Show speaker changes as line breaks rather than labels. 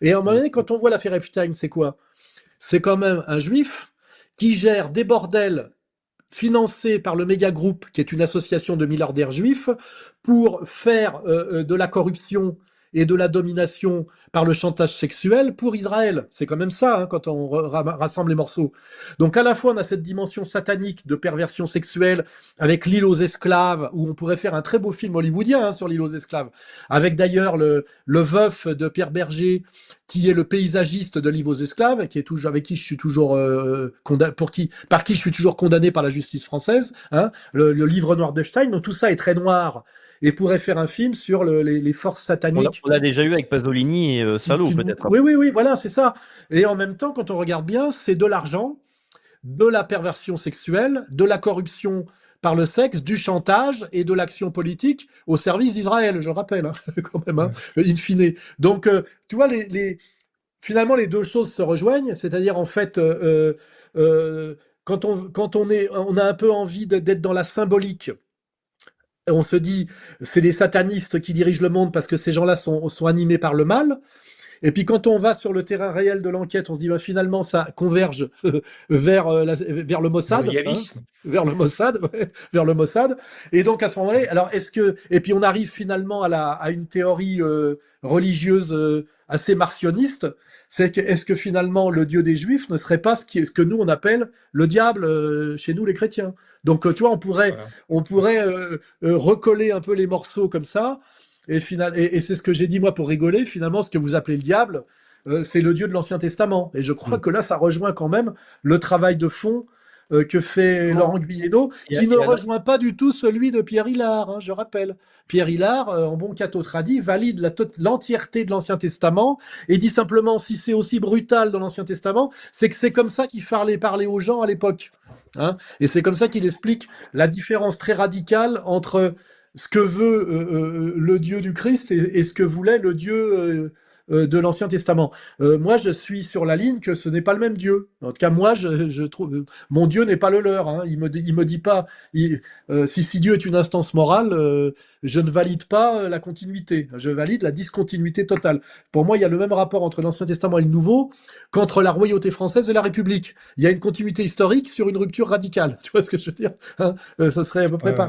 Et à un moment
Mm.
donné, quand on voit l'affaire Epstein, c'est quoi? C'est quand même un juif qui gère des bordels financés par le méga groupe, qui est une association de milliardaires juifs, pour faire de la corruption et de la domination par le chantage sexuel pour Israël. C'est quand même ça, hein, quand on rassemble les morceaux. Donc à la fois, on a cette dimension satanique de perversion sexuelle avec l'île aux esclaves, où on pourrait faire un très beau film hollywoodien hein, sur l'île aux esclaves, avec d'ailleurs le veuf de Pierre Berger, qui est le paysagiste de l'île aux esclaves, qui est toujours, avec qui je suis toujours par qui je suis toujours condamné par la justice française, hein, le livre noir d'Epstein. Donc tout ça est très noir et pourrait faire un film sur les forces sataniques.
On l'a déjà eu avec Pasolini et Salo, peut-être, hein.
Oui, oui, oui, voilà, c'est ça. Et en même temps, quand on regarde bien, c'est de l'argent, de la perversion sexuelle, de la corruption par le sexe, du chantage et de l'action politique au service d'Israël, je le rappelle, hein, quand même, hein, in fine. Donc, tu vois, finalement, les deux choses se rejoignent, c'est-à-dire, en fait, on a un peu envie d'être dans la symbolique. On se dit, c'est les satanistes qui dirigent le monde parce que ces gens-là sont animés par le mal. Et puis quand on va sur le terrain réel de l'enquête, on se dit bah, finalement ça converge vers le
Vers le
Mossad, hein,
yavisme.
vers le Mossad, ouais, vers le Mossad. Et donc à ce moment-là, alors est-ce que et puis on arrive finalement à une théorie religieuse assez martionniste, c'est que est-ce que finalement le Dieu des Juifs ne serait pas ce que nous on appelle le diable chez nous les chrétiens. Donc tu vois,
Voilà.
on pourrait recoller un peu les morceaux comme ça et c'est ce que j'ai dit moi pour rigoler. Finalement, ce que vous appelez le diable, c'est le Dieu de l'Ancien Testament. Et je crois
Mm.
que là, ça rejoint quand même le travail de fond que fait Laurent
Bon.
Guyeno, qui ne
Et Adam-
rejoint pas du tout celui de Pierre Hilard, hein, je rappelle. Pierre Hilard, en bon catho tradi, valide l'entièreté de l'Ancien Testament et dit simplement si c'est aussi brutal dans l'Ancien Testament, c'est que c'est comme ça qu'il fallait parler aux gens à l'époque. Hein, et c'est comme ça qu'il explique la différence très radicale entre ce que veut le Dieu du Christ et ce que voulait le Dieu de l'Ancien Testament. Moi, je suis sur la ligne que ce n'est pas le même Dieu. En tout cas, moi, je trouve mon Dieu n'est pas le leur. Hein. Il me dit pas si Dieu est une instance morale, je ne valide pas la continuité. Je valide la discontinuité totale. Pour moi, il y a le même rapport entre l'Ancien Testament et le Nouveau qu'entre la royauté française et la République. Il y a une continuité historique sur une rupture radicale. Tu vois ce que je veux dire hein. Ça serait à peu près
Ouais,
pareil.
ouais.